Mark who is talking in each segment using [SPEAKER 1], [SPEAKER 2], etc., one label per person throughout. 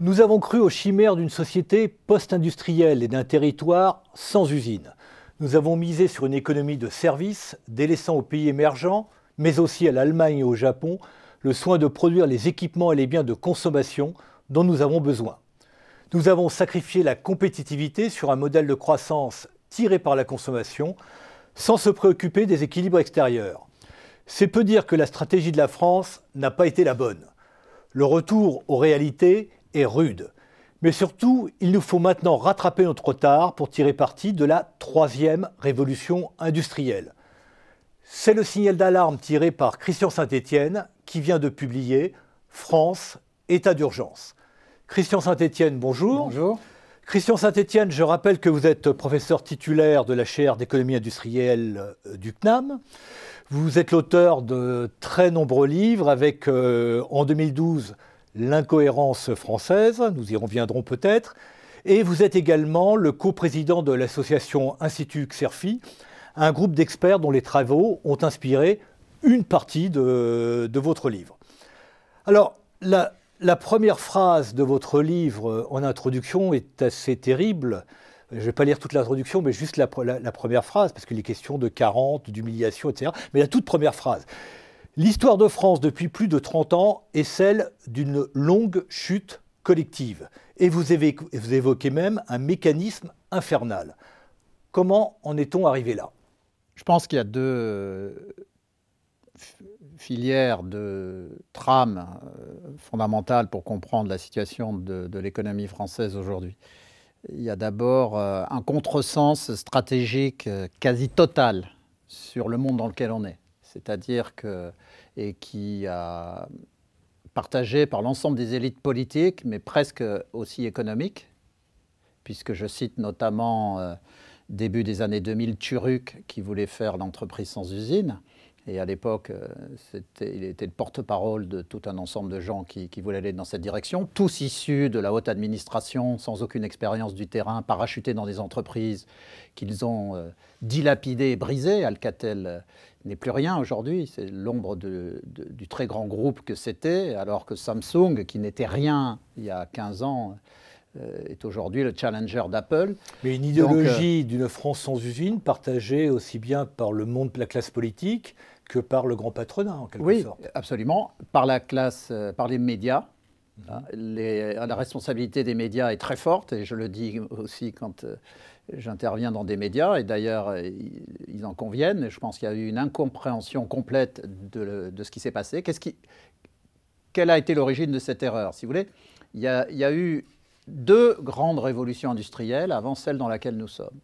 [SPEAKER 1] Nous avons cru aux chimères d'une société post-industrielle et d'un territoire sans usine. Nous avons misé sur une économie de services, délaissant aux pays émergents, mais aussi à l'Allemagne et au Japon, le soin de produire les équipements et les biens de consommation dont nous avons besoin. Nous avons sacrifié la compétitivité sur un modèle de croissance tiré par la consommation, sans se préoccuper des équilibres extérieurs. C'est peu dire que la stratégie de la France n'a pas été la bonne. Le retour aux réalités est rude. Mais surtout, il nous faut maintenant rattraper notre retard pour tirer parti de la troisième révolution industrielle. C'est le signal d'alarme tiré par Christian Saint-Etienne qui vient de publier « France, état d'urgence ». Christian Saint-Etienne, bonjour.
[SPEAKER 2] Bonjour.
[SPEAKER 1] Christian Saint-Etienne, je rappelle que vous êtes professeur titulaire de la chaire d'économie industrielle du CNAM. Vous êtes l'auteur de très nombreux livres avec, en 2012, L'incohérence française, nous y reviendrons peut-être, et vous êtes également le coprésident de l'association Institut Xerfi, un groupe d'experts dont les travaux ont inspiré une partie de votre livre. Alors, la première phrase de votre livre en introduction est assez terrible. Je ne vais pas lire toute l'introduction, mais juste la première phrase, parce qu'il est question de 40, d'humiliation, etc. Mais la toute première phrase. L'histoire de France depuis plus de 30 ans est celle d'une longue chute collective. Et vous évoquez même un mécanisme infernal. Comment en est-on arrivé là?
[SPEAKER 2] Je pense qu'il y a deux filières de trames fondamentales pour comprendre la situation de l'économie française aujourd'hui. Il y a d'abord un contresens stratégique quasi total sur le monde dans lequel on est. C'est-à-dire et qui a partagé par l'ensemble des élites politiques, mais presque aussi économiques, puisque je cite notamment début des années 2000, Turuk, qui voulait faire l'entreprise sans usine. Et à l'époque, il était le porte-parole de tout un ensemble de gens qui voulaient aller dans cette direction, tous issus de la haute administration, sans aucune expérience du terrain, parachutés dans des entreprises qu'ils ont dilapidées et brisées. Alcatel n'est plus rien aujourd'hui, c'est l'ombre du très grand groupe que c'était, alors que Samsung, qui n'était rien il y a 15 ans, est aujourd'hui le challenger d'Apple.
[SPEAKER 1] Mais une idéologie d'une France sans usine partagée aussi bien par le monde de la classe politique que par le grand patronat, en quelque sorte.
[SPEAKER 2] Oui, absolument. Par la classe, par les médias. La responsabilité des médias est très forte, et je le dis aussi quand j'interviens dans des médias, et d'ailleurs, ils en conviennent. Je pense qu'il y a eu une incompréhension complète de ce qui s'est passé. Quelle a été l'origine de cette erreur, si vous voulez? Il y a eu deux grandes révolutions industrielles avant celle dans laquelle nous sommes.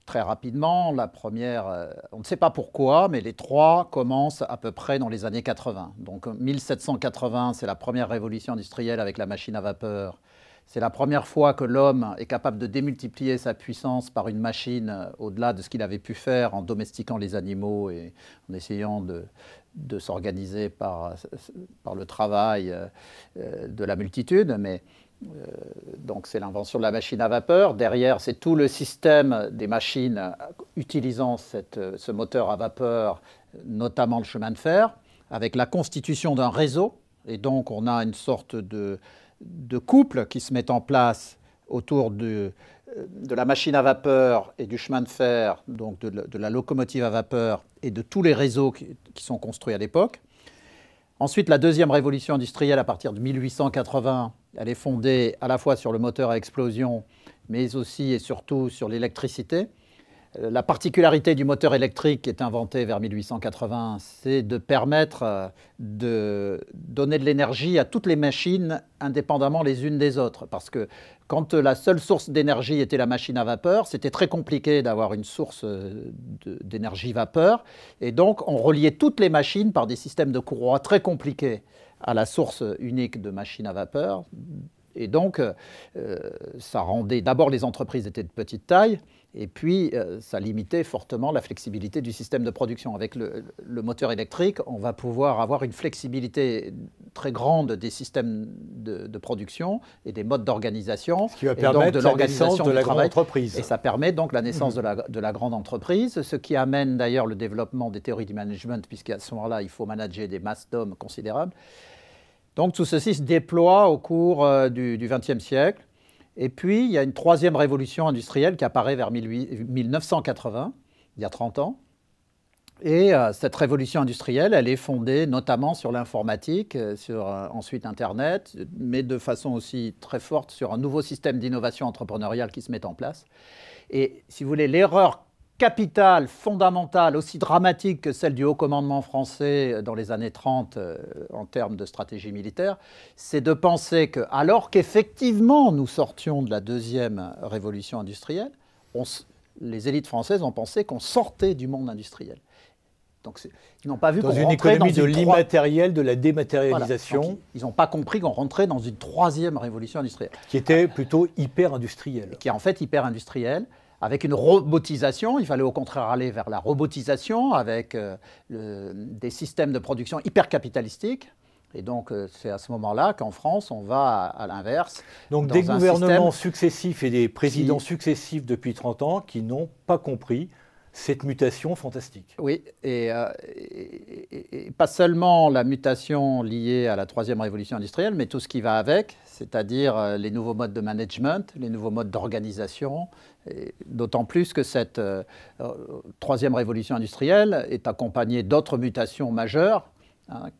[SPEAKER 2] Très rapidement, la première, on ne sait pas pourquoi, mais les trois commencent à peu près dans les années 80. Donc 1780, c'est la première révolution industrielle avec la machine à vapeur. C'est la première fois que l'homme est capable de démultiplier sa puissance par une machine au-delà de ce qu'il avait pu faire en domestiquant les animaux et en essayant de s'organiser par le travail de la multitude. Mais donc c'est l'invention de la machine à vapeur. Derrière, c'est tout le système des machines utilisant ce moteur à vapeur, notamment le chemin de fer, avec la constitution d'un réseau. Et donc on a une sorte de couple qui se met en place autour de la machine à vapeur et du chemin de fer, donc de la locomotive à vapeur et de tous les réseaux qui sont construits à l'époque. Ensuite, la deuxième révolution industrielle, à partir de 1880, elle est fondée à la fois sur le moteur à explosion, mais aussi et surtout sur l'électricité. La particularité du moteur électrique qui est inventé vers 1880, c'est de permettre de donner de l'énergie à toutes les machines indépendamment les unes des autres. Parce que quand la seule source d'énergie était la machine à vapeur, c'était très compliqué d'avoir une source d'énergie vapeur. Et donc, on reliait toutes les machines par des systèmes de courroies très compliqués à la source unique de machine à vapeur. Et donc, ça rendait... D'abord, les entreprises étaient de petite taille, et puis ça limitait fortement la flexibilité du système de production. Avec le moteur électrique, on va pouvoir avoir une flexibilité très grande des systèmes de production et des modes d'organisation.
[SPEAKER 1] Ce qui va permettre la naissance de la grande entreprise.
[SPEAKER 2] Et ça permet donc la naissance de la grande entreprise, ce qui amène d'ailleurs le développement des théories du management, puisqu'à ce moment-là, il faut manager des masses d'hommes considérables. Donc tout ceci se déploie au cours du XXe siècle. Et puis il y a une troisième révolution industrielle qui apparaît vers 1980, il y a 30 ans. Et cette révolution industrielle, elle est fondée notamment sur l'informatique, sur ensuite Internet, mais de façon aussi très forte sur un nouveau système d'innovation entrepreneuriale qui se met en place. Et si vous voulez, l'erreur capitale, fondamentale, aussi dramatique que celle du haut commandement français dans les années 30 en termes de stratégie militaire, c'est de penser que, alors qu'effectivement nous sortions de la deuxième révolution industrielle, les élites françaises ont pensé qu'on sortait du monde industriel. Donc, ils n'ont pas vu qu'on rentrait dans une
[SPEAKER 1] économie de l'immatériel, de la dématérialisation.
[SPEAKER 2] Voilà. Ils n'ont pas compris qu'on rentrait dans une troisième révolution industrielle.
[SPEAKER 1] Qui était plutôt hyper-industrielle.
[SPEAKER 2] Qui est en fait hyper-industrielle, avec une robotisation. Il fallait au contraire aller vers la robotisation, avec des systèmes de production hyper-capitalistiques. Et donc, c'est à ce moment-là qu'en France, on va à l'inverse.
[SPEAKER 1] Donc, des gouvernements successifs et des présidents successifs depuis 30 ans qui n'ont pas compris cette mutation fantastique.
[SPEAKER 2] Oui, et pas seulement la mutation liée à la troisième révolution industrielle, mais tout ce qui va avec, c'est-à-dire les nouveaux modes de management, les nouveaux modes d'organisation, d'autant plus que cette troisième révolution industrielle est accompagnée d'autres mutations majeures,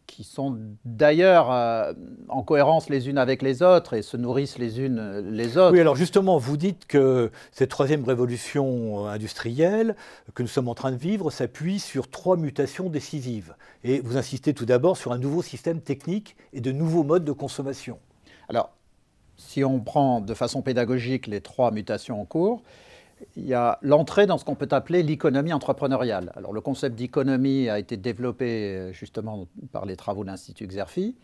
[SPEAKER 2] qui sont d'ailleurs en cohérence les unes avec les autres et se nourrissent les unes les autres.
[SPEAKER 1] Oui, alors justement, vous dites que cette troisième révolution industrielle que nous sommes en train de vivre s'appuie sur 3 mutations décisives. Et vous insistez tout d'abord sur un nouveau système technique et de nouveaux modes de consommation.
[SPEAKER 2] Alors, si on prend de façon pédagogique les 3 mutations en cours, il y a l'entrée dans ce qu'on peut appeler l'économie entrepreneuriale. Alors, le concept d'économie a été développé justement par les travaux de l'Institut Xerfi.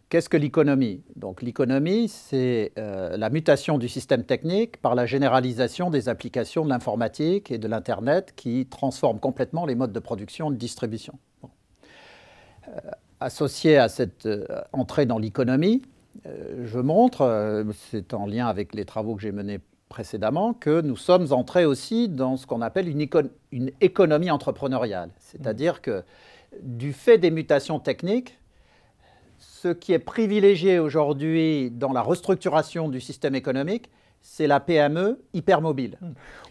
[SPEAKER 2] Qu'est-ce que l'économie? Donc, l'économie, c'est la mutation du système technique par la généralisation des applications de l'informatique et de l'Internet qui transforment complètement les modes de production et de distribution. Bon. Associé à cette entrée dans l'économie, je montre, c'est en lien avec les travaux que j'ai menés précédemment, que nous sommes entrés aussi dans ce qu'on appelle une économie entrepreneuriale. C'est-à-dire que du fait des mutations techniques, ce qui est privilégié aujourd'hui dans la restructuration du système économique, c'est la PME hypermobile.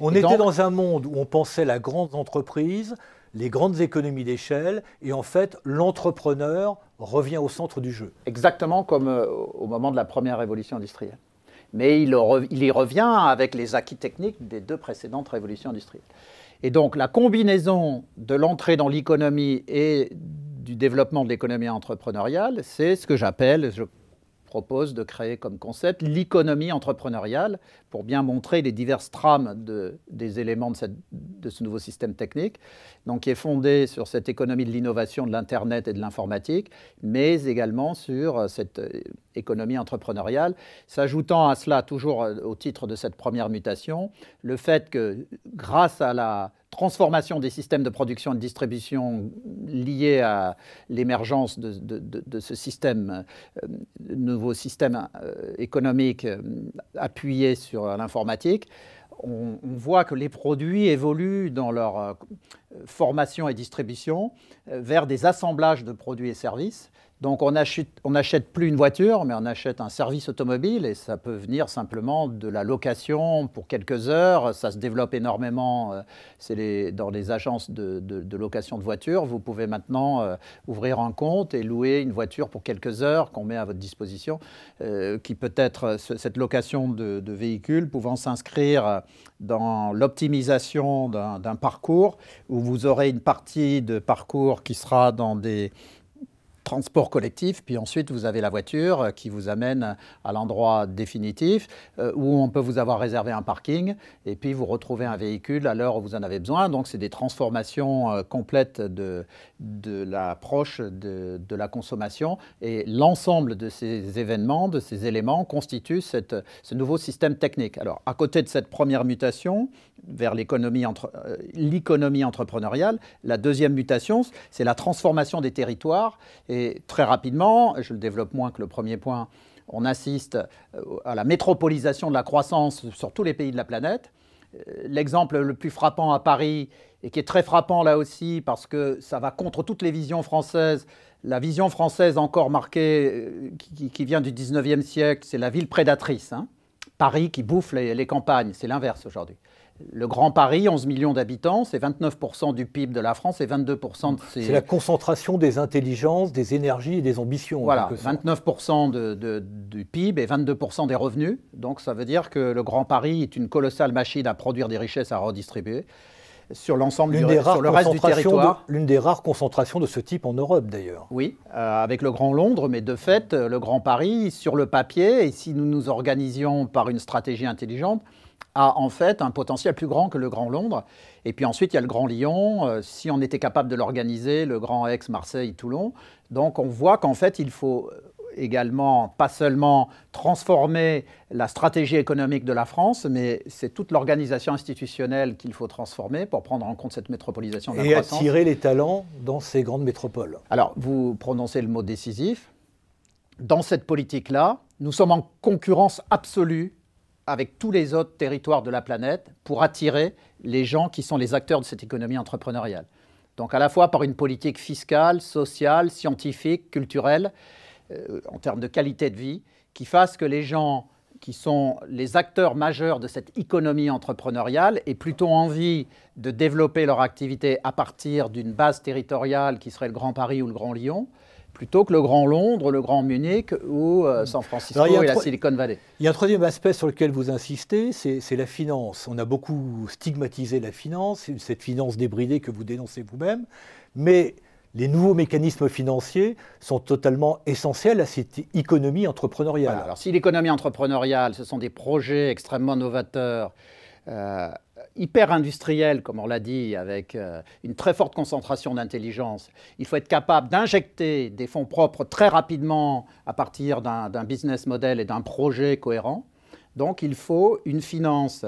[SPEAKER 1] On était dans un monde où on pensait la grande entreprise, les grandes économies d'échelle, et en fait, l'entrepreneur revient au centre du jeu.
[SPEAKER 2] Exactement comme au moment de la première révolution industrielle. Mais il y revient avec les acquis techniques des 2 précédentes révolutions industrielles. Et donc, la combinaison de l'entrée dans l'économie et du développement de l'économie entrepreneuriale, c'est ce que j'appelle, je propose de créer comme concept l'économie entrepreneuriale pour bien montrer les diverses trames des éléments de ce nouveau système technique, donc qui est fondé sur cette économie de l'innovation, de l'Internet et de l'informatique, mais également sur cette économie entrepreneuriale, s'ajoutant à cela, toujours au titre de cette première mutation, le fait que grâce à la transformation des systèmes de production et de distribution liés à l'émergence de ce système, nouveau système économique appuyé sur l'informatique, on voit que les produits évoluent dans leur formation et distribution vers des assemblages de produits et services. Donc on n'achète plus une voiture, mais on achète un service automobile et ça peut venir simplement de la location pour quelques heures. Ça se développe énormément dans les agences de location de voitures. Vous pouvez maintenant ouvrir un compte et louer une voiture pour quelques heures qu'on met à votre disposition, qui peut être cette location de véhicules pouvant s'inscrire dans l'optimisation d'un parcours où vous aurez une partie de parcours qui sera dans des transport collectif, puis ensuite vous avez la voiture qui vous amène à l'endroit définitif où on peut vous avoir réservé un parking et puis vous retrouvez un véhicule à l'heure où vous en avez besoin. Donc c'est des transformations complètes de l'approche de la consommation et l'ensemble de ces événements, de ces éléments constitue ce nouveau système technique. Alors à côté de cette première mutation vers l'économie entrepreneuriale, la deuxième mutation, c'est la transformation des territoires. Et très rapidement, je le développe moins que le premier point, on assiste à la métropolisation de la croissance sur tous les pays de la planète. L'exemple le plus frappant à Paris, et qui est très frappant là aussi parce que ça va contre toutes les visions françaises, La vision française encore marquée, qui vient du 19e siècle, c'est la ville prédatrice. Hein. Paris qui bouffe les campagnes, c'est l'inverse aujourd'hui. Le Grand Paris, 11 millions d'habitants, c'est 29% du PIB de la France et 22% de ses...
[SPEAKER 1] C'est la concentration des intelligences, des énergies et des ambitions.
[SPEAKER 2] Voilà, 29% du PIB et 22% des revenus. Donc ça veut dire que le Grand Paris est une colossale machine à produire des richesses à redistribuer sur l'ensemble sur le reste du territoire.
[SPEAKER 1] L'une des rares concentrations de ce type en Europe d'ailleurs.
[SPEAKER 2] Oui, avec le Grand Londres, mais de fait, le Grand Paris, sur le papier, et si nous nous organisions par une stratégie intelligente, a en fait un potentiel plus grand que le Grand Londres. Et puis ensuite, il y a le Grand Lyon, si on était capable de l'organiser, le Grand Aix, Marseille, Toulon. Donc on voit qu'en fait, il faut également, pas seulement transformer la stratégie économique de la France, mais c'est toute l'organisation institutionnelle qu'il faut transformer pour prendre en compte cette métropolisation de la croissance.
[SPEAKER 1] Et attirer les talents dans ces grandes métropoles.
[SPEAKER 2] Alors, vous prononcez le mot décisif. Dans cette politique-là, nous sommes en concurrence absolue avec tous les autres territoires de la planète pour attirer les gens qui sont les acteurs de cette économie entrepreneuriale. Donc à la fois par une politique fiscale, sociale, scientifique, culturelle, en termes de qualité de vie, qui fasse que les gens qui sont les acteurs majeurs de cette économie entrepreneuriale aient plutôt envie de développer leur activité à partir d'une base territoriale qui serait le Grand Paris ou le Grand Lyon, plutôt que le Grand Londres, le Grand Munich ou San Francisco et la Silicon Valley.
[SPEAKER 1] Il y a un troisième aspect sur lequel vous insistez, c'est la finance. On a beaucoup stigmatisé la finance, cette finance débridée que vous dénoncez vous-même, mais les nouveaux mécanismes financiers sont totalement essentiels à cette économie entrepreneuriale.
[SPEAKER 2] Voilà. Alors si l'économie entrepreneuriale, ce sont des projets extrêmement novateurs, hyper industriel, comme on l'a dit, avec une très forte concentration d'intelligence. Il faut être capable d'injecter des fonds propres très rapidement à partir d'un business model et d'un projet cohérent. Donc il faut une finance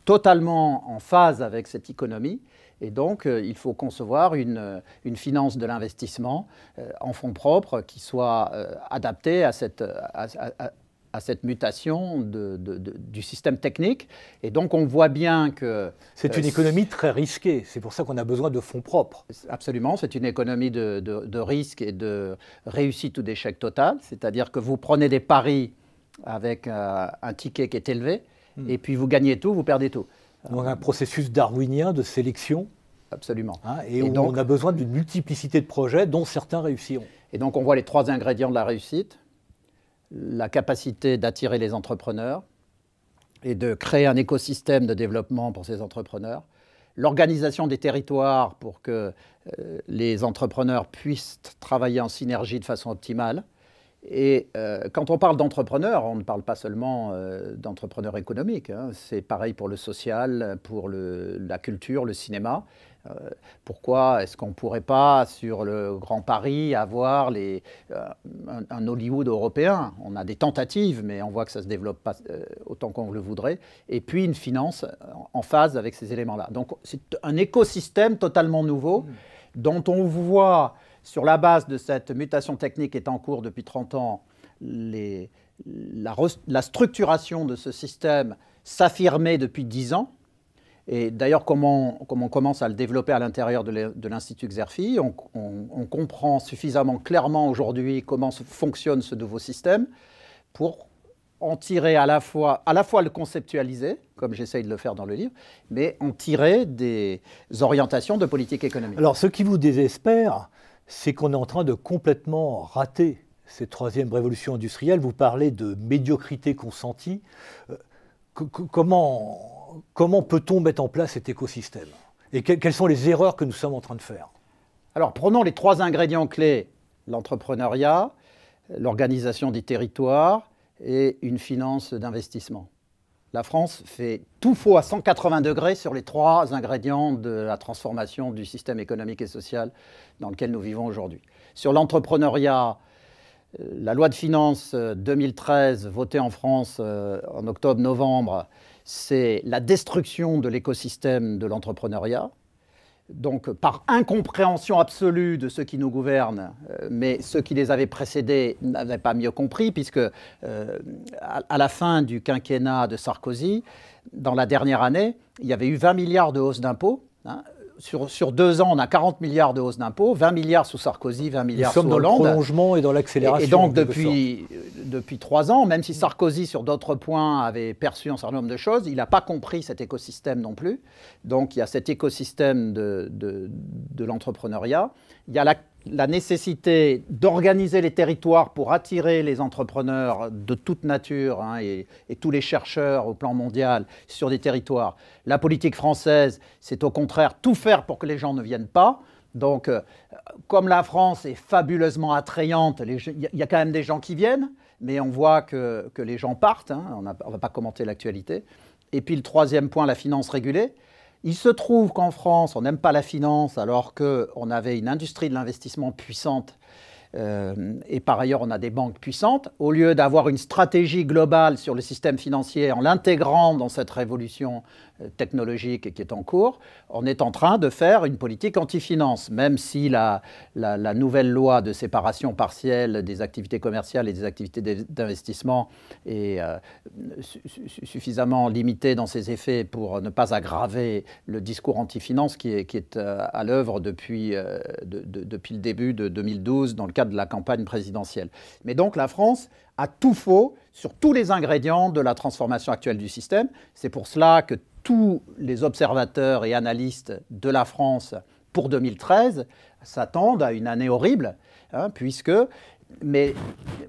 [SPEAKER 2] totalement en phase avec cette économie. Et donc, il faut concevoir une finance de l'investissement en fonds propres qui soit adaptée à cette mutation du système technique. Et donc, on voit bien que...
[SPEAKER 1] C'est une économie très risquée. C'est pour ça qu'on a besoin de fonds propres.
[SPEAKER 2] Absolument. C'est une économie de risque et de réussite ou d'échec total. C'est-à-dire que vous prenez des paris avec un ticket qui est élevé, et puis vous gagnez tout, vous perdez tout.
[SPEAKER 1] Donc un processus darwinien de sélection.
[SPEAKER 2] Absolument.
[SPEAKER 1] Et donc, on a besoin d'une multiplicité de projets dont certains réussiront.
[SPEAKER 2] Et donc on voit les trois ingrédients de la réussite. La capacité d'attirer les entrepreneurs et de créer un écosystème de développement pour ces entrepreneurs. L'organisation des territoires pour que les entrepreneurs puissent travailler en synergie de façon optimale. Et quand on parle d'entrepreneurs, on ne parle pas seulement d'entrepreneurs économiques. Hein. C'est pareil pour le social, pour la culture, le cinéma. Pourquoi est-ce qu'on ne pourrait pas, sur le Grand Paris, avoir un Hollywood européen? On a des tentatives, mais on voit que ça ne se développe pas autant qu'on le voudrait. Et puis une finance en phase avec ces éléments-là. Donc c'est un écosystème totalement nouveau dont on voit... Sur la base de cette mutation technique qui est en cours depuis 30 ans, la structuration de ce système s'affirmer depuis 10 ans. Et d'ailleurs, comme on commence à le développer à l'intérieur de l'Institut Xerfi, on comprend suffisamment clairement aujourd'hui comment fonctionne ce nouveau système pour en tirer à la fois le conceptualiser, comme j'essaye de le faire dans le livre, mais en tirer des orientations de politique économique.
[SPEAKER 1] Alors, ce qui vous désespère, c'est qu'on est en train de complètement rater cette troisième révolution industrielle. Vous parlez de médiocrité consentie. Comment peut-on mettre en place cet écosystème? Et quelles sont les erreurs que nous sommes en train de faire?
[SPEAKER 2] Alors, prenons les trois ingrédients clés. L'entrepreneuriat, l'organisation des territoires et une finance d'investissement. La France fait tout faux à 180 degrés sur les trois ingrédients de la transformation du système économique et social dans lequel nous vivons aujourd'hui. Sur l'entrepreneuriat, la loi de finances 2013 votée en France en octobre-novembre, c'est la destruction de l'écosystème de l'entrepreneuriat. Donc, par incompréhension absolue de ceux qui nous gouvernent, mais ceux qui les avaient précédés n'avaient pas mieux compris, puisque à la fin du quinquennat de Sarkozy, dans la dernière année, il y avait eu 20 milliards de hausse d'impôts. Hein. sur 2 ans, on a 40 milliards de hausse d'impôts, 20 milliards sous Sarkozy, 20 milliards sous Hollande.
[SPEAKER 1] Nous sommes dans le prolongement et dans l'accélération.
[SPEAKER 2] Et donc, depuis 3 ans, même si Sarkozy, sur d'autres points, avait perçu un certain nombre de choses, il n'a pas compris cet écosystème non plus. Donc, il y a cet écosystème de l'entrepreneuriat. Il y a la nécessité d'organiser les territoires pour attirer les entrepreneurs de toute nature et tous les chercheurs au plan mondial sur des territoires. La politique française, c'est au contraire tout faire pour que les gens ne viennent pas. Donc, comme la France est fabuleusement attrayante, il y a quand même des gens qui viennent, mais on voit que les gens partent. On ne va pas commenter l'actualité. Et puis le troisième point, la finance régulée. Il se trouve qu'en France, on n'aime pas la finance alors qu'on avait une industrie de l'investissement puissante et par ailleurs on a des banques puissantes. Au lieu d'avoir une stratégie globale sur le système financier en l'intégrant dans cette révolution technologique qui est en cours, on est en train de faire une politique anti-finance, même si la nouvelle loi de séparation partielle des activités commerciales et des activités d'investissement est suffisamment limitée dans ses effets pour ne pas aggraver le discours anti-finance qui est à l'œuvre depuis le début de 2012 dans le cadre de la campagne présidentielle. Mais donc la France a tout faux sur tous les ingrédients de la transformation actuelle du système. C'est pour cela que tous les observateurs et analystes de la France pour 2013 s'attendent à une année horrible, mais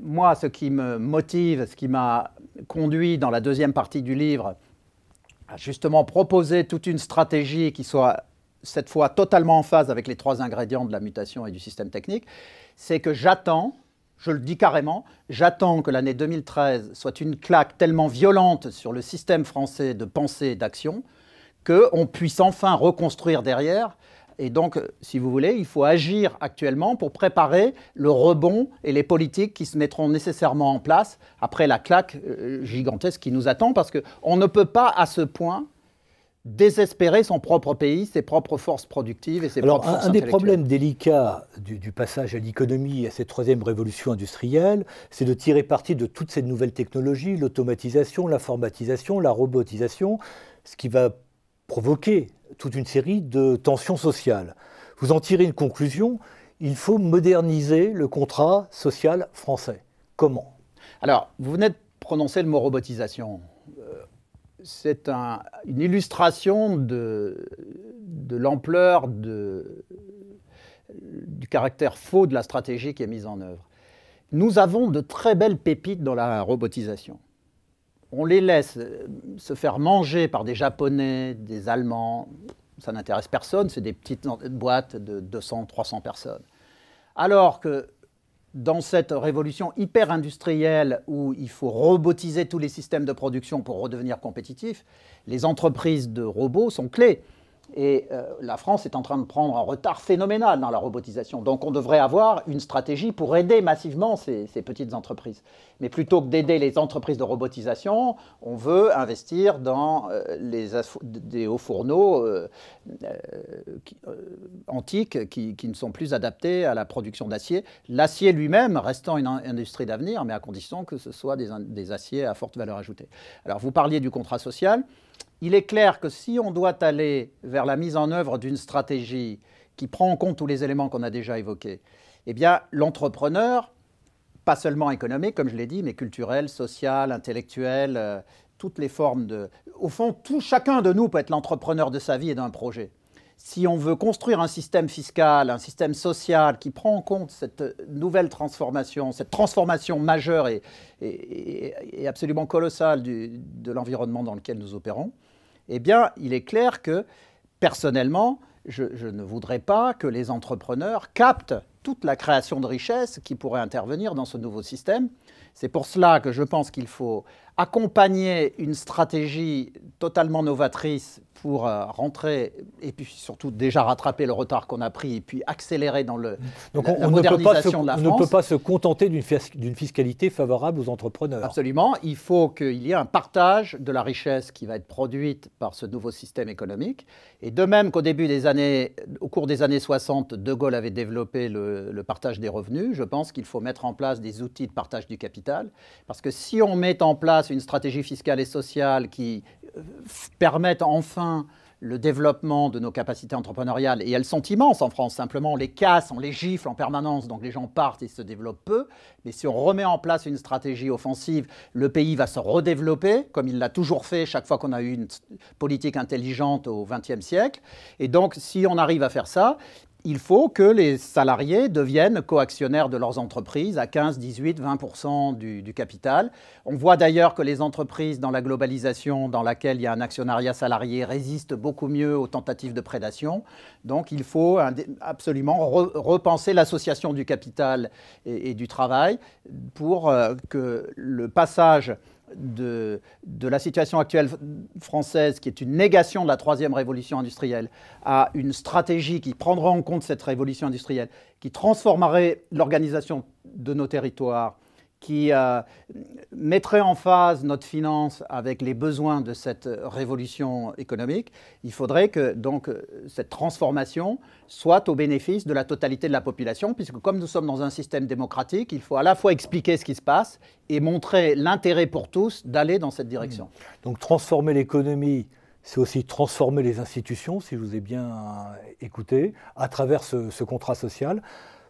[SPEAKER 2] moi, ce qui me motive, ce qui m'a conduit dans la deuxième partie du livre à justement proposer toute une stratégie qui soit cette fois totalement en phase avec les 3 ingrédients de la mutation et du système technique, c'est que j'attends, je le dis carrément, j'attends que l'année 2013 soit une claque tellement violente sur le système français de pensée et d'action qu'on puisse enfin reconstruire derrière. Et donc, si vous voulez, il faut agir actuellement pour préparer le rebond et les politiques qui se mettront nécessairement en place après la claque gigantesque qui nous attend, parce qu'on ne peut pas à ce point désespérer son propre pays, ses propres forces productives et ses propres forces intellectuelles.
[SPEAKER 1] Un des problèmes délicats du passage à l'économie et à cette 3e révolution industrielle, c'est de tirer parti de toutes ces nouvelles technologies, l'automatisation, l'informatisation, la robotisation, ce qui va provoquer toute une série de tensions sociales. Vous en tirez une conclusion, il faut moderniser le contrat social français. Comment?
[SPEAKER 2] Alors, vous venez de prononcer le mot robotisation. C'est une illustration de l'ampleur du caractère faux de la stratégie qui est mise en œuvre. Nous avons de très belles pépites dans la robotisation. On les laisse se faire manger par des Japonais, des Allemands. Ça n'intéresse personne, c'est des petites boîtes de 200, 300 personnes. Alors que dans cette révolution hyper industrielle où il faut robotiser tous les systèmes de production pour redevenir compétitifs, les entreprises de robots sont clés. Et la France est en train de prendre un retard phénoménal dans la robotisation. Donc on devrait avoir une stratégie pour aider massivement ces petites entreprises. Mais plutôt que d'aider les entreprises de robotisation, on veut investir dans des hauts fourneaux antiques qui ne sont plus adaptés à la production d'acier. L'acier lui-même restant une industrie d'avenir, mais à condition que ce soit des aciers à forte valeur ajoutée. Alors vous parliez du contrat social. Il est clair que si on doit aller vers la mise en œuvre d'une stratégie qui prend en compte tous les éléments qu'on a déjà évoqués, eh bien, l'entrepreneur, pas seulement économique, comme je l'ai dit, mais culturel, social, intellectuel, toutes les formes de... Au fond, chacun de nous peut être l'entrepreneur de sa vie et d'un projet. Si on veut construire un système fiscal, un système social qui prend en compte cette nouvelle transformation, cette transformation majeure et absolument colossale de l'environnement dans lequel nous opérons, eh bien, il est clair que, personnellement, je ne voudrais pas que les entrepreneurs captent toute la création de richesses qui pourrait intervenir dans ce nouveau système. C'est pour cela que je pense qu'il faut accompagner une stratégie totalement novatrice pour rentrer et puis surtout déjà rattraper le retard qu'on a pris et puis accélérer dans la modernisation de la France.
[SPEAKER 1] On ne peut pas se contenter d'une fiscalité favorable aux entrepreneurs.
[SPEAKER 2] Absolument. Il faut qu'il y ait un partage de la richesse qui va être produite par ce nouveau système économique. Et de même qu'au cours des années 60, De Gaulle avait développé le partage des revenus, je pense qu'il faut mettre en place des outils de partage du capital. Parce que si on met en place une stratégie fiscale et sociale qui permette enfin le développement de nos capacités entrepreneuriales, et elles sont immenses en France, simplement on les casse, on les gifle en permanence, donc les gens partent et se développent peu. Mais si on remet en place une stratégie offensive, le pays va se redévelopper, comme il l'a toujours fait chaque fois qu'on a eu une politique intelligente au XXe siècle. Et donc, si on arrive à faire ça, il faut que les salariés deviennent coactionnaires de leurs entreprises à 15, 18, 20% du capital. On voit d'ailleurs que les entreprises dans la globalisation dans laquelle il y a un actionnariat salarié résistent beaucoup mieux aux tentatives de prédation. Donc il faut absolument repenser l'association du capital et du travail pour que le passage de la situation actuelle française, qui est une négation de la troisième révolution industrielle, à une stratégie qui prendra en compte cette révolution industrielle, qui transformerait l'organisation de nos territoires, qui mettrait en phase notre finance avec les besoins de cette révolution économique, il faudrait que donc, cette transformation soit au bénéfice de la totalité de la population, puisque comme nous sommes dans un système démocratique, il faut à la fois expliquer ce qui se passe et montrer l'intérêt pour tous d'aller dans cette direction.
[SPEAKER 1] Donc transformer l'économie, c'est aussi transformer les institutions, si je vous ai bien écouté, à travers ce contrat social.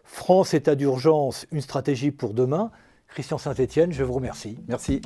[SPEAKER 1] France, état d'urgence, une stratégie pour demain. Christian Saint-Etienne, je vous remercie.
[SPEAKER 2] Merci.